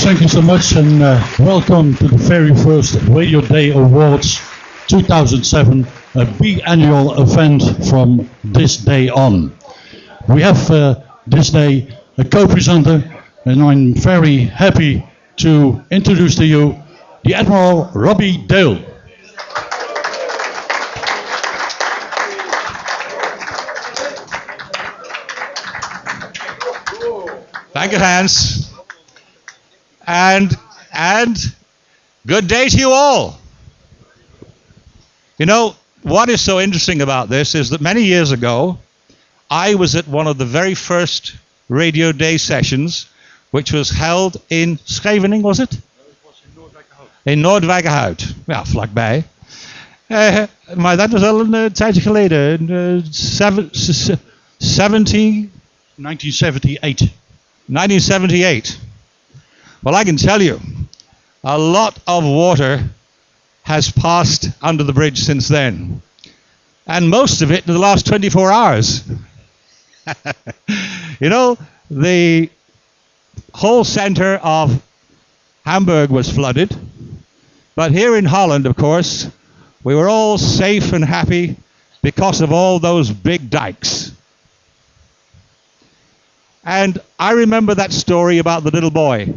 Thank you so much, and welcome to the very first Radioday Awards 2007, a big annual event from this day on. We have this day a co-presenter, and I'm very happy to introduce to you the Admiral Robbie Dale. Thank you, Hans. And good day to you all. You know, what is so interesting about this is that many years ago, I was at one of the very first Radio Day sessions, which was held in Scheveningen, was it? In Noordwijkerhout. Ja, vlakbij. Maar dat was al een tijdje geleden. 1978. Well, I can tell you, a lot of water has passed under the bridge since then. And most of it in the last 24 hours. You know, the whole center of Hamburg was flooded. But here in Holland, of course, we were all safe and happy because of all those big dikes. And I remember that story about the little boy,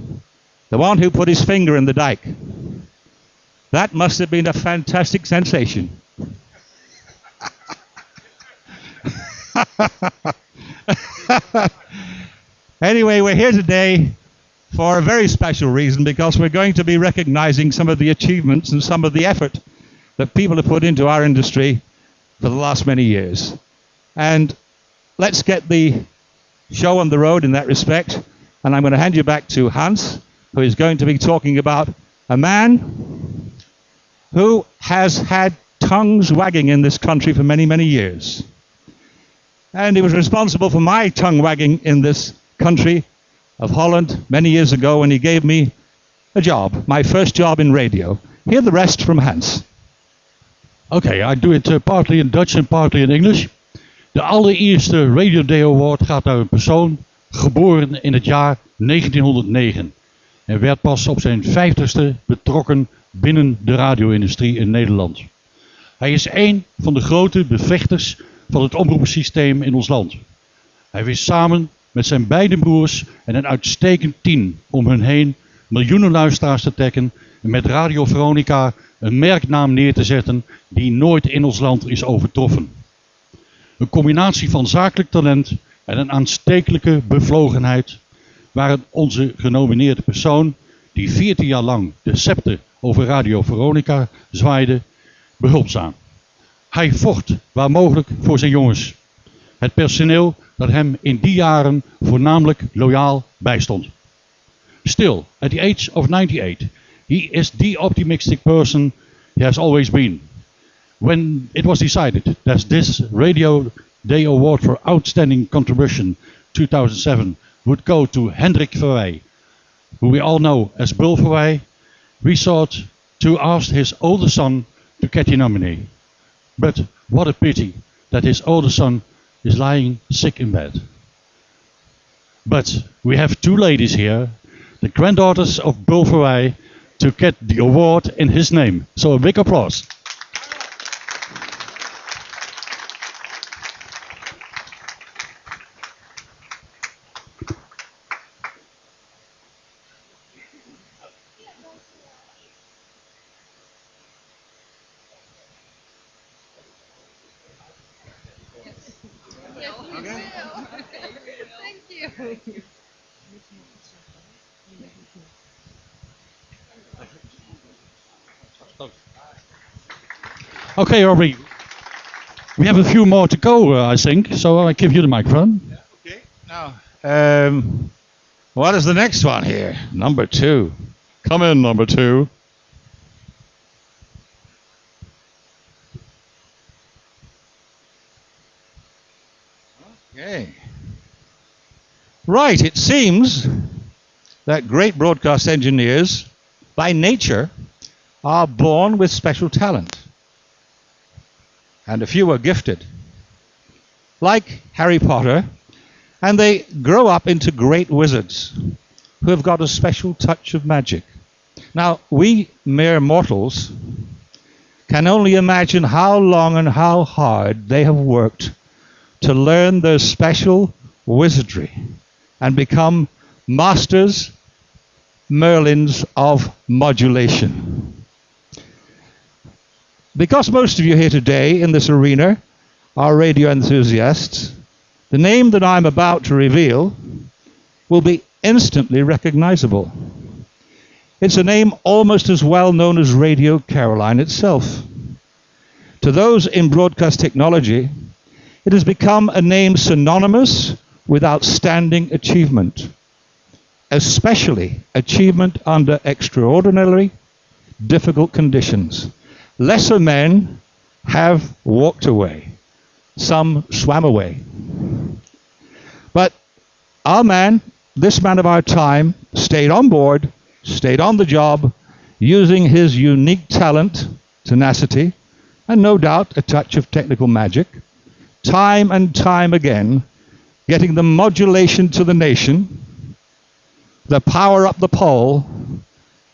the one who put his finger in the dike. That must have been a fantastic sensation. Anyway, we're here today for a very special reason, because we're going to be recognizing some of the achievements and some of the effort that people have put into our industry for the last many years. And let's get the show on the road in that respect. And I'm going to hand you back to Hans, who is going to be talking about a man who has had tongues wagging in this country for many, many years. And he was responsible for my tongue wagging in this country of Holland many years ago when he gave me a job, my first job in radio. Hear the rest from Hans. Okay, I do it partly in Dutch and partly in English. De allereerste Radio Day Award gaat naar een persoon geboren in het jaar 1909 en werd pas op zijn 50ste betrokken binnen de radio-industrie in Nederland. Hij is een van de grote bevechters van het omroepsysteem in ons land. Hij wist samen met zijn beide broers en een uitstekend team om hun heen miljoenen luisteraars te trekken en met Radio Veronica een merknaam neer te zetten die nooit in ons land is overtroffen. Een combinatie van zakelijk talent en een aanstekelijke bevlogenheid waren onze genomineerde persoon, die 14 jaar lang de scepter over Radio Veronica zwaaide, behulpzaam. Hij vocht waar mogelijk voor zijn jongens. Het personeel dat hem in die jaren voornamelijk loyaal bijstond. Still, at the age of 98, he is the optimistic person he has always been. When it was decided that this Radio Day Award for Outstanding Contribution 2007 would go to Hendrik Verwey, who we all know as Bull Verwey, we thought to ask his older son to get the nominee. But what a pity that his older son is lying sick in bed. But we have two ladies here, the granddaughters of Bull Verwey, to get the award in his name. So a big applause. Okay, Robbie, we have a few more to go, I think, so I give you the microphone. Yeah, okay, now, what is the next one here? Number 2. Come in, number 2. Okay. Right, it seems that great broadcast engineers, by nature, are born with special talent. And a few are gifted, like Harry Potter, and they grow up into great wizards who have got a special touch of magic. Now, we mere mortals can only imagine how long and how hard they have worked to learn their special wizardry and become masters, Merlins of modulation. Because most of you here today in this arena are radio enthusiasts, the name that I'm about to reveal will be instantly recognizable. It's a name almost as well known as Radio Caroline itself. To those in broadcast technology, it has become a name synonymous with outstanding achievement, especially achievement under extraordinarily difficult conditions. Lesser men have walked away. Some swam away. But our man, this man of our time, stayed on board, stayed on the job, using his unique talent, tenacity, and no doubt a touch of technical magic, time and time again, getting the modulation to the nation, the power up the pole,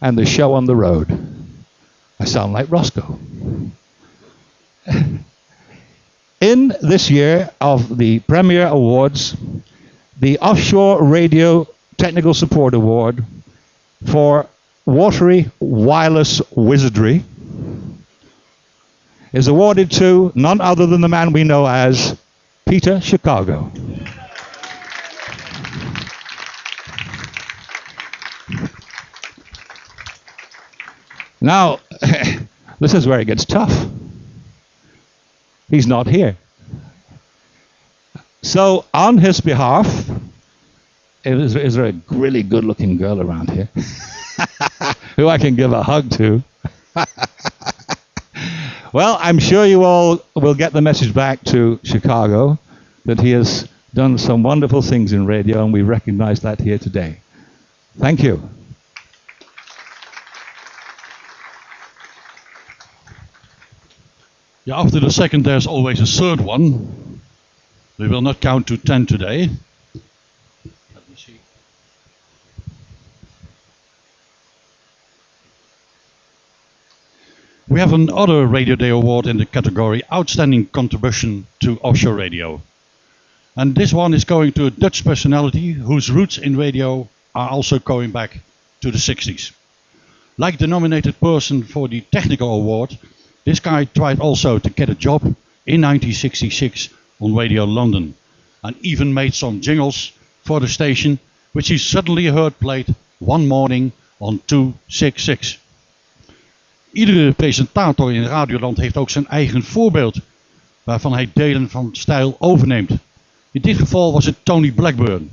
and the show on the road. I sound like Roscoe. In this year of the Premier Awards, the Offshore Radio Technical Support Award for Watery Wireless Wizardry is awarded to none other than the man we know as Peter Chicago. Now, this is where it gets tough. He's not here. So, on his behalf, is there a really good-looking girl around here who I can give a hug to? Well, I'm sure you all will get the message back to Chicago that he has done some wonderful things in radio, and we recognize that here today. Thank you. Yeah, after the second, there's always a third one. We will not count to 10 today. Let me see. We have another Radio Day award in the category Outstanding Contribution to Offshore Radio. And this one is going to a Dutch personality whose roots in radio are also going back to the 60s. Like the nominated person for the Technical Award, this guy tried also to get a job in 1966 on Radio London and even made some jingles for the station, which he suddenly heard played one morning on 266. Iedere presentator in Radioland heeft ook zijn eigen voorbeeld waarvan hij delen van stijl overneemt. In dit geval was het Tony Blackburn.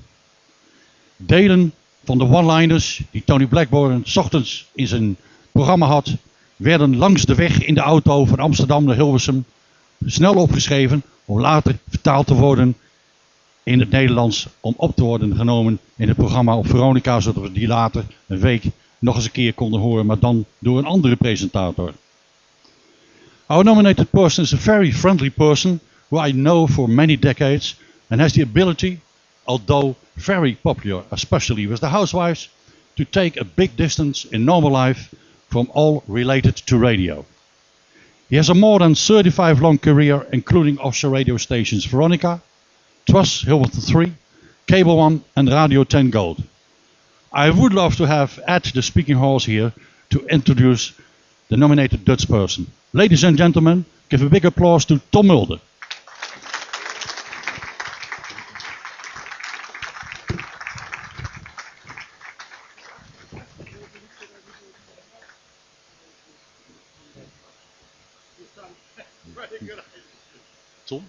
Delen van de one-liners die Tony Blackburn 's ochtends in zijn programma had, werden langs de weg in de auto van Amsterdam naar Hilversum snel opgeschreven om later vertaald te worden in het Nederlands om op te worden genomen in het programma op Veronica, zodat we die later een week nog eens een keer konden horen, maar dan door een andere presentator. Our nominated person is a very friendly person who I know for many decades and has the ability, although very popular, especially with the housewives, to take a big distance in normal life from all related to radio. He has a more than 35 long career, including offshore radio stations Veronica, Trust, Hilversum 3, Cable One and Radio 10 Gold. I would love to have at the speaking halls here to introduce the nominated Dutch person. Ladies and gentlemen, give a big applause to Tom Mulder. Tom?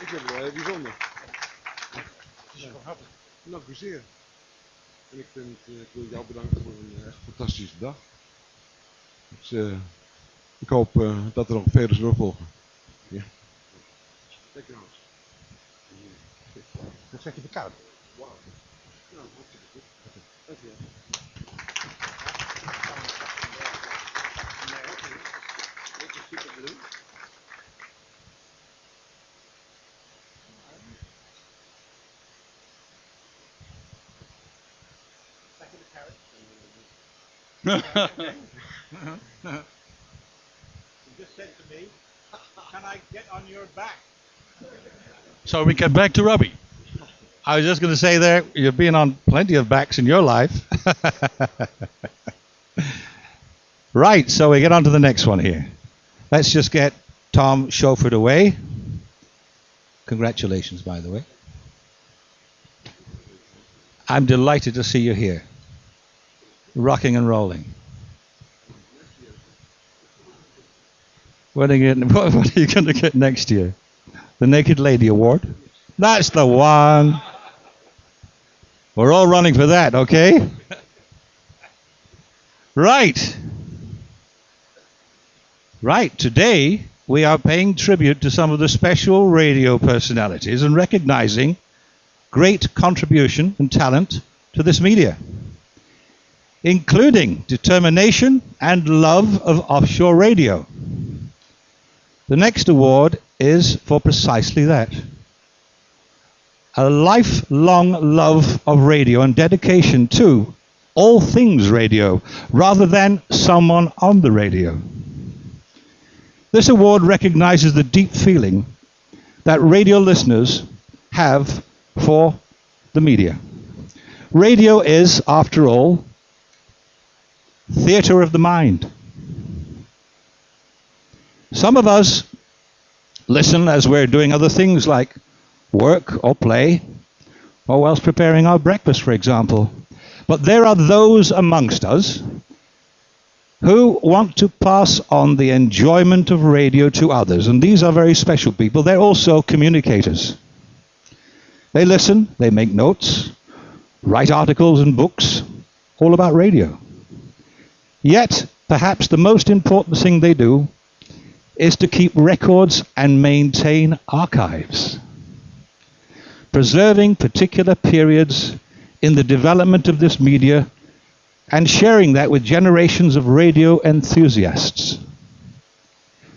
Ik vind het wel heel bijzonder. Dank u zeer. En ik wil jou bedanken voor een echt fantastische dag. Dus, ik hoop dat er nog vele zullen volgen. Ja. Dankjewel. Dat zeg je verkouden. Nou, hartstikke goed. Dankjewel. Dit is super blue. Back in the carrot. You just said to me, can I get on your back? So we get back to Robbie. I was just going to say there, you've been on plenty of backs in your life. Right, so we get on to the next one here. Let's just get Tom chauffeured away. Congratulations, by the way. I'm delighted to see you here. Rocking and rolling. What are you going to get next year? The Naked Lady Award? That's the one. We're all running for that, okay? Right. Right, today we are paying tribute to some of the special radio personalities and recognizing great contribution and talent to this media, including determination and love of offshore radio. The next award is for precisely that. A lifelong love of radio and dedication to all things radio, rather than someone on the radio. This award recognizes the deep feeling that radio listeners have for the media. Radio is, after all, theater of the mind. Some of us listen as we're doing other things like work or play, or whilst preparing our breakfast, for example. But there are those amongst us who want to pass on the enjoyment of radio to others, and these are very special people. They're also communicators. They listen, they make notes, write articles and books, all about radio. Yet, perhaps the most important thing they do is to keep records and maintain archives, preserving particular periods in the development of this media and sharing that with generations of radio enthusiasts.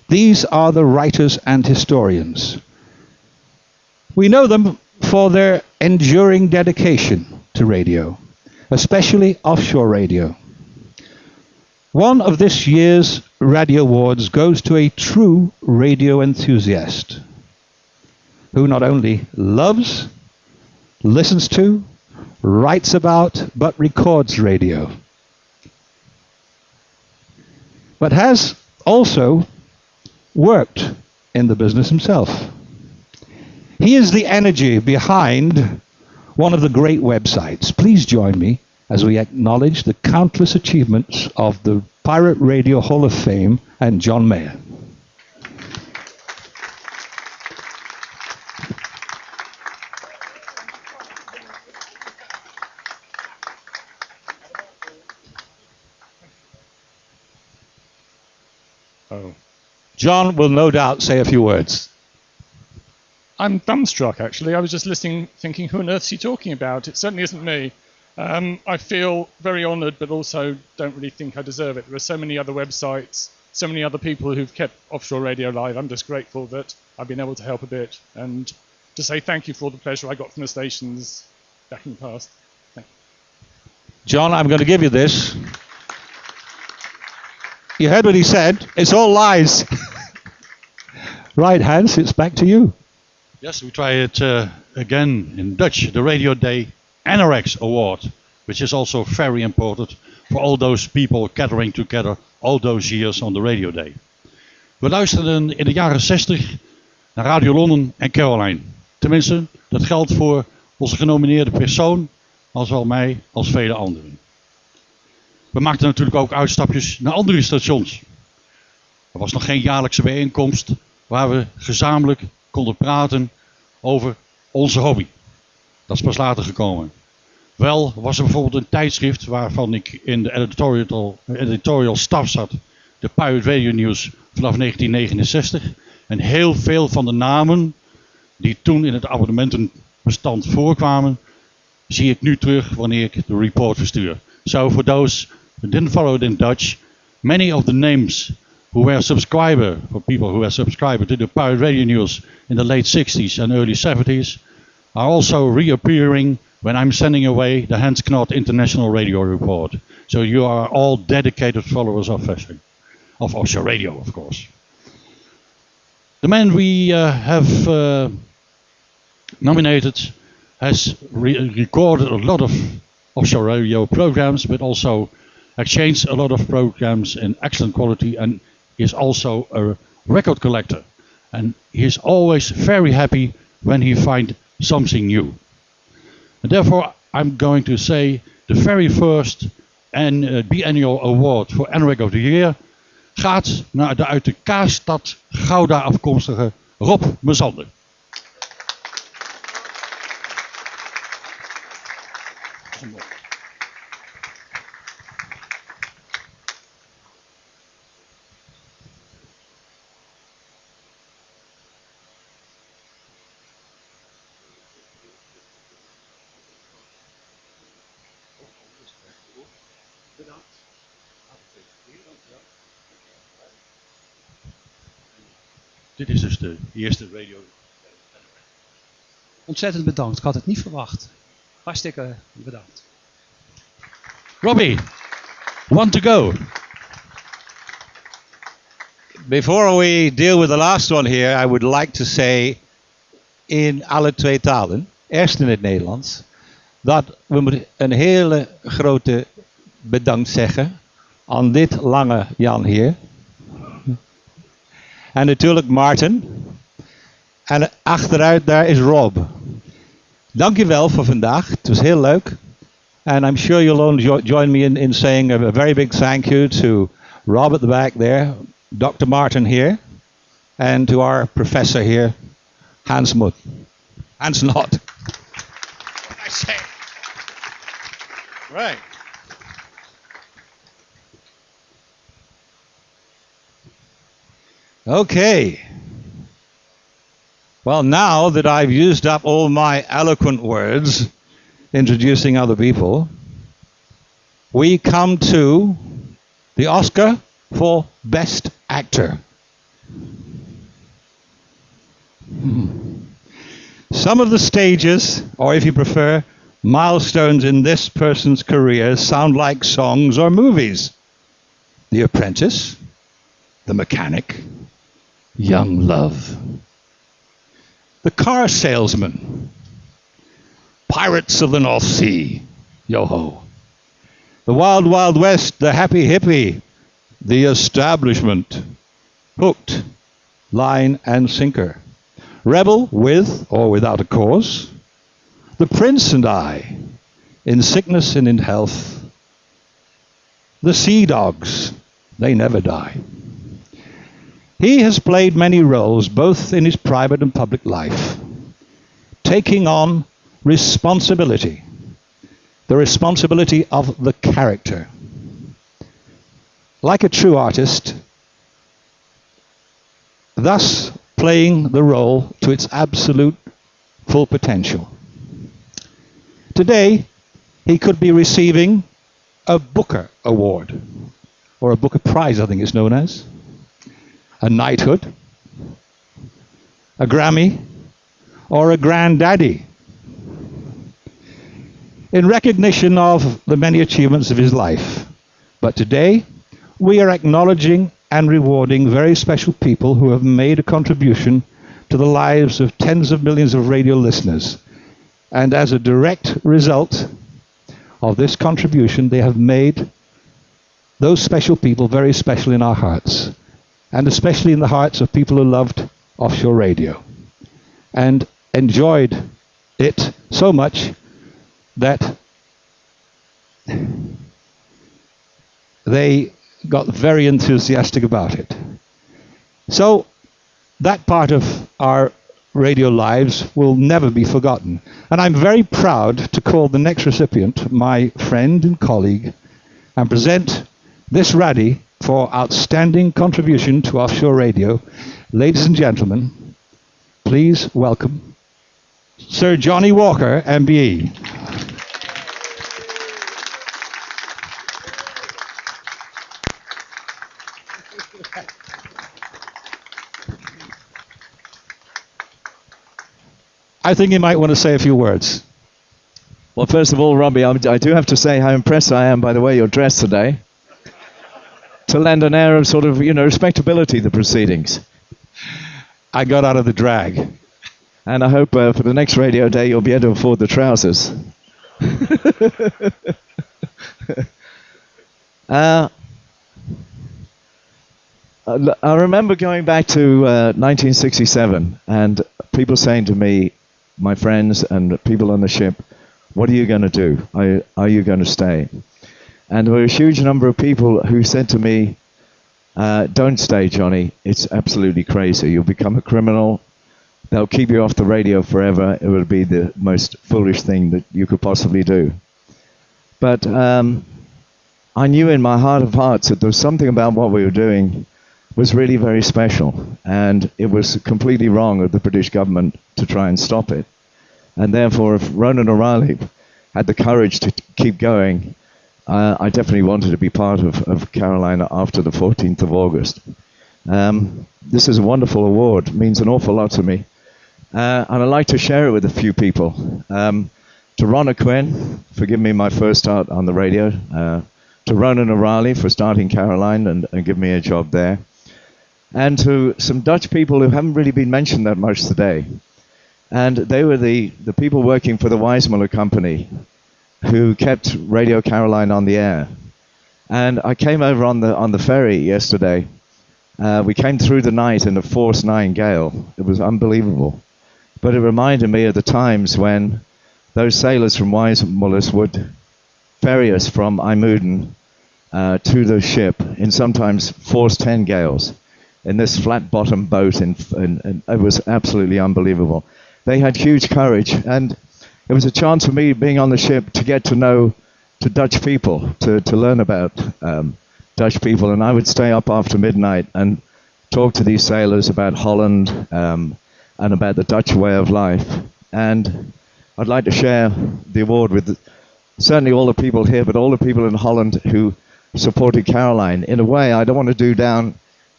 These are the writers and historians. We know them for their enduring dedication to radio, especially offshore radio. One of this year's Radio Awards goes to a true radio enthusiast who not only loves, listens to, writes about, but records radio, but has also worked in the business himself. He is the energy behind one of the great websites. Please join me as we acknowledge the countless achievements of the Pirate Radio Hall of Fame and Jon Myer. Jon will no doubt say a few words. I'm dumbstruck, actually. I was just listening, thinking, who on earth is he talking about? It certainly isn't me. I feel very honoured, but also don't really think I deserve it. There are so many other websites, so many other people who've kept offshore radio alive. I'm just grateful that I've been able to help a bit, and to say thank you for all the pleasure I got from the stations back in the past. Thank you. Jon, I'm going to give you this. You heard what he said. It's all lies. Right, Hans, it's back to you. Yes, we try it again in Dutch, the Radioday NRX Award, which is also very important for all those people gathering together all those years on the Radio Day. We luisterden in de jaren 60 naar Radio Londen en Caroline. Tenminste, dat geldt voor onze genomineerde persoon, als wel mij, als vele anderen. We maakten natuurlijk ook uitstapjes naar andere stations. Er was nog geen jaarlijkse bijeenkomst waar we gezamenlijk konden praten over onze hobby. Dat is pas later gekomen. Wel was er bijvoorbeeld een tijdschrift waarvan ik in de editorial staff zat, de Pirate Radio News vanaf 1969. En heel veel van de namen die toen in het abonnementenbestand voorkwamen, zie ik nu terug wanneer ik de report verstuur. So for those who didn't follow it in Dutch, many of the names who were for people who were subscriber to the Pirate Radio News in the late 60s and early 70s, are also reappearing when I'm sending away the Hans Knot International Radio Report. So you are all dedicated followers of fishing, of offshore radio, of course. The man we have nominated has recorded a lot of offshore radio programs, but also exchanged a lot of programs in excellent quality, and is also a record collector. And he is always very happy when he finds something new. And therefore I'm going to say the very first biennial award for Anreg of the Year gaat naar de uit de Kaasstad Gouda afkomstige Rob Mesander. Dit is dus de eerste radio. Ontzettend bedankt. Ik had het niet verwacht. Hartstikke bedankt. Robbie, one to go. Before we deal with the last one here, I would like to say in alle twee talen, eerst in het Nederlands, dat we moeten een hele grote bedankt zeggen aan dit lange Jan hier. En natuurlijk Maarten. En achteruit daar is Rob. Dankjewel voor vandaag. Het was heel leuk. And I'm sure you'll all join me in saying a very big thank you to Rob at the back there, Dr. Martin here, and to our professor here, Hans Knot. What did I say? Right. Okay. Well, now that I've used up all my eloquent words introducing other people, we come to the Oscar for Best Actor. Some of the stages, or if you prefer, milestones in this person's career sound like songs or movies. The Apprentice, The Mechanic, Young Love, The Car Salesman, Pirates of the North Sea, Yo-Ho, The Wild Wild West, The Happy Hippie, The Establishment, Hooked, Line and Sinker, Rebel with or without a cause, The Prince and I, In Sickness and in Health, The Sea Dogs, They Never Die. He has played many roles, both in his private and public life, taking on responsibility, the responsibility of the character. Like a true artist, thus playing the role to its absolute full potential. Today, he could be receiving a Booker Award, or a Booker Prize, I think it's known as, a knighthood, a Grammy, or a granddaddy, in recognition of the many achievements of his life. But today, we are acknowledging and rewarding very special people who have made a contribution to the lives of tens of millions of radio listeners. And as a direct result of this contribution, they have made those special people very special in our hearts, and especially in the hearts of people who loved offshore radio and enjoyed it so much that they got very enthusiastic about it. So that part of our radio lives will never be forgotten. And I'm very proud to call the next recipient my friend and colleague and present this Raddy for outstanding contribution to offshore radio. Ladies and gentlemen, please welcome Sir Johnny Walker, MBE. I think you might want to say a few words. Well, first of all, Robbie, I do have to say how impressed I am by the way you're dressed today. To lend an air of sort of, respectability to the proceedings. I got out of the drag. And I hope for the next radio day you'll be able to afford the trousers. I remember going back to 1967 and people saying to me, my friends and people on the ship, what are you going to do? Are you going to stay? And there were a huge number of people who said to me, don't stay, Johnny. It's absolutely crazy. You'll become a criminal. They'll keep you off the radio forever. It will be the most foolish thing that you could possibly do. But I knew in my heart of hearts that there was something about what we were doing was really very special, and it was completely wrong of the British government to try and stop it. And therefore, if Ronan O'Reilly had the courage to keep going, I definitely wanted to be part of Carolina after the 14th of August. This is a wonderful award. It means an awful lot to me. And I'd like to share it with a few people. To Ron Quinn for giving me my first start on the radio. To Ronan O'Reilly for starting Caroline and giving me a job there. And to some Dutch people who haven't really been mentioned that much today. And they were the people working for the Weissmuller Company who kept Radio Caroline on the air. And I came over on the ferry yesterday. We came through the night in a force 9 gale. It was unbelievable. But it reminded me of the times when those sailors from Weissmuller would ferry us from IJmuiden to the ship in sometimes force 10 gales in this flat-bottom boat, and it was absolutely unbelievable. They had huge courage, and it was a chance for me, being on the ship, to get to know Dutch people, to learn about Dutch people. And I would stay up after midnight and talk to these sailors about Holland and about the Dutch way of life. And I'd like to share the award with certainly all the people here, but all the people in Holland who supported Caroline. In a way, I don't want to do down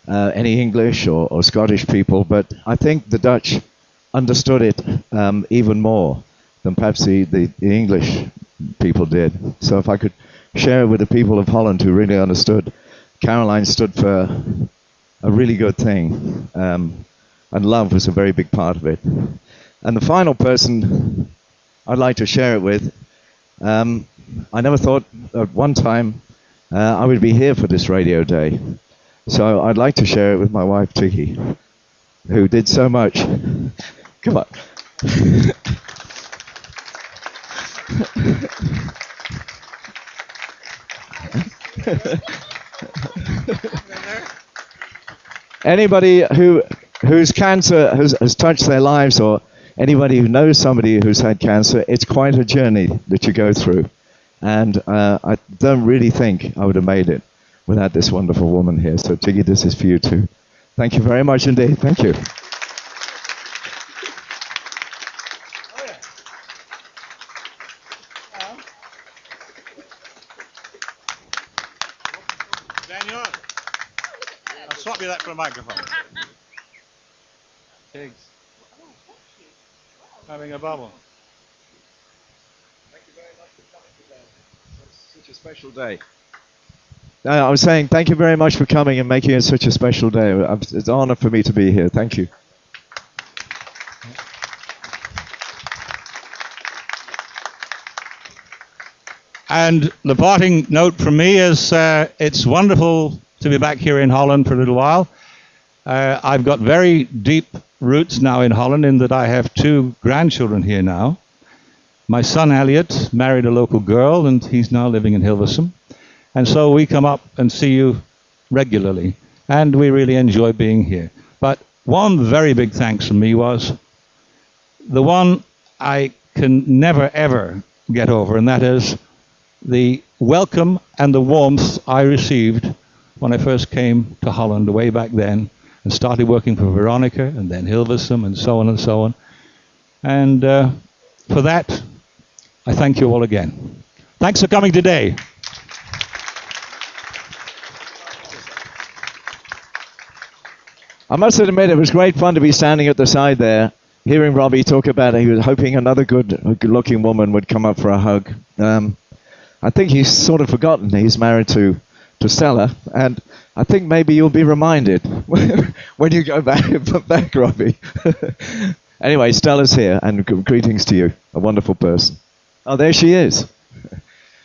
any English or Scottish people, but I think the Dutch understood it even more than perhaps the English people did. So if I could share it with the people of Holland who really understood, Caroline stood for a really good thing, and love was a very big part of it. And the final person I'd like to share it with, I never thought at one time I would be here for this radio day. So I'd like to share it with my wife, Tiki, who did so much. Come on. Anybody whose cancer has touched their lives, or anybody who knows somebody who's had cancer, it's quite a journey that you go through. And I don't really think I would have made it without this wonderful woman here. So Tiggy, this is for you too. Thank you very much indeed. Thank you. Daniel, I'll swap you that for a microphone. Pigs. Having a bubble. Thank you very much for coming today. It's such a special day. I was saying thank you very much for coming and making it such a special day. It's an honor for me to be here. Thank you. And the parting note from me is it's wonderful to be back here in Holland for a little while. I've got very deep roots now in Holland in that I have 2 grandchildren here now. My son Elliot married a local girl and he's now living in Hilversum. And so we come up and see you regularly, and we really enjoy being here. But one very big thanks from me was the one I can never ever get over, and that is the welcome and the warmth I received when I first came to Holland way back then and started working for Veronica and then Hilversum and so on and so on. And for that, I thank you all again. Thanks for coming today. I must admit, it was great fun to be standing at the side there, hearing Robbie talk about it, he was hoping another good-looking woman would come up for a hug. I think he's sort of forgotten he's married to Stella, and I think maybe you'll be reminded when you go back, Robbie. Anyway, Stella's here, and greetings to you, a wonderful person. Oh, there she is.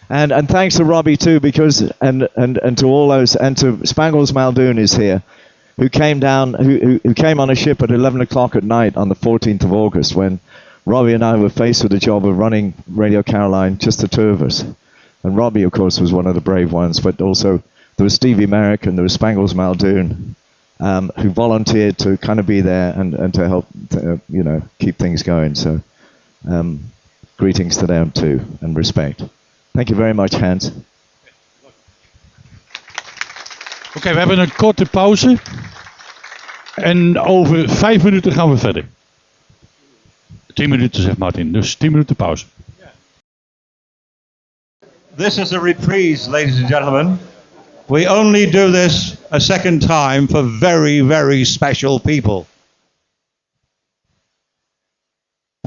And thanks to Robbie too, because and to all those, and to Spangles Muldoon is here, who came down, who came on a ship at 11 o'clock at night on the 14th of August when Robbie and I were faced with the job of running Radio Caroline, just the two of us. And Robbie, of course, was one of the brave ones, but also there was Stevie Merrick and there was Spangles Muldoon, who volunteered to kind of be there and to help, keep things going. So greetings to them too, and respect. Thank you very much, Hans. Oké, we hebben een korte pauze. En over 5 minuten gaan we verder. 10 minuten, zegt Martin. Dus 10 minuten pauze. This is a reprise, ladies and gentlemen. We only do this a second time for very, very special people.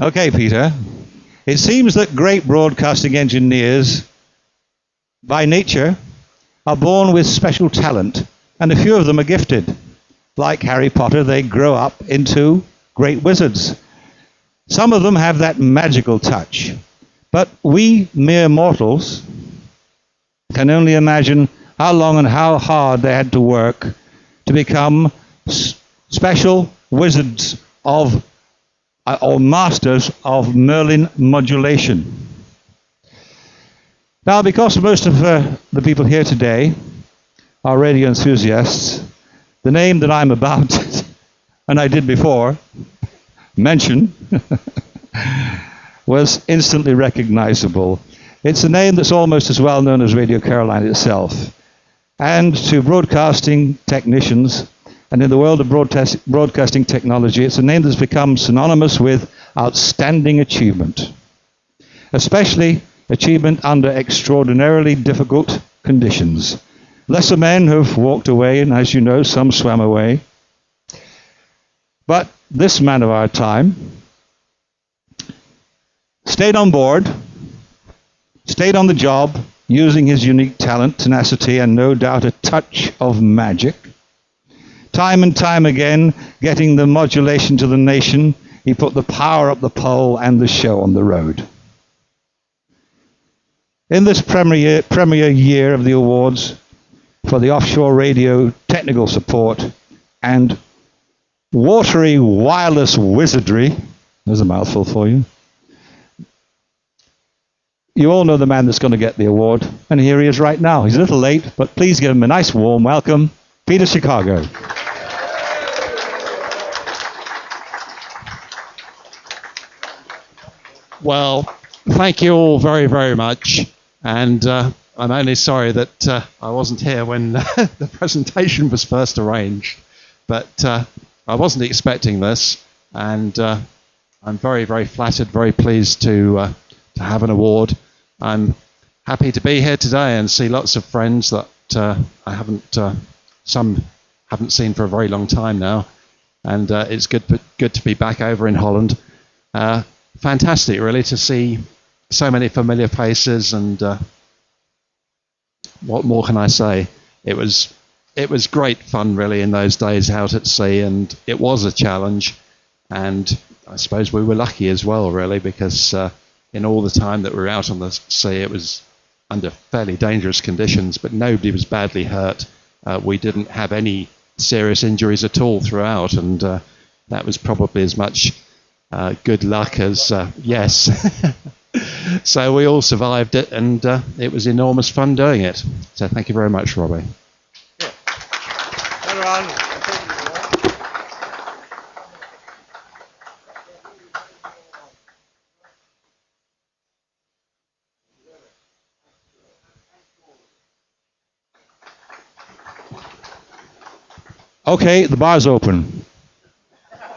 Okay, Peter. It seems that great broadcasting engineers, by nature, are born with special talent, and a few of them are gifted. Like Harry Potter, they grow up into great wizards. Some of them have that magical touch. But we mere mortals can only imagine how long and how hard they had to work to become special wizards of or masters of Merlin modulation. Now, because most of the people here today are radio enthusiasts, the name that I'm about, and I did before, mention, was instantly recognizable. It's a name that's almost as well known as Radio Caroline itself. And to broadcasting technicians, and in the world of broadcasting technology, it's a name that's become synonymous with outstanding achievement, especially achievement under extraordinarily difficult conditions. Lesser men have walked away, and as you know, some swam away. But this man of our time stayed on board, stayed on the job, using his unique talent, tenacity, and no doubt a touch of magic. Time and time again, getting the modulation to the nation, he put the power up the pole and the show on the road. In this premier year of the awards for the offshore radio technical support and watery wireless wizardry, there's a mouthful for you. You all know the man that's going to get the award, and here he is right now. He's a little late, but please give him a nice warm welcome, Peter Chicago. Well, thank you all very, very much. And I'm only sorry that I wasn't here when the presentation was first arranged. But I wasn't expecting this. And I'm very, very flattered, very pleased to have an award. I'm happy to be here today and see lots of friends that I haven't, some haven't seen for a very long time now. And it's good to be back over in Holland. Fantastic, really, to see so many familiar faces, and what more can I say? It was great fun, really, in those days out at sea, and it was a challenge, and I suppose we were lucky as well, really, because in all the time that we were out on the sea, it was under fairly dangerous conditions, but nobody was badly hurt. We didn't have any serious injuries at all throughout, and that was probably as much good luck as yes. So we all survived it, and it was enormous fun doing it. So thank you very much, Robbie. Okay, the bar's open.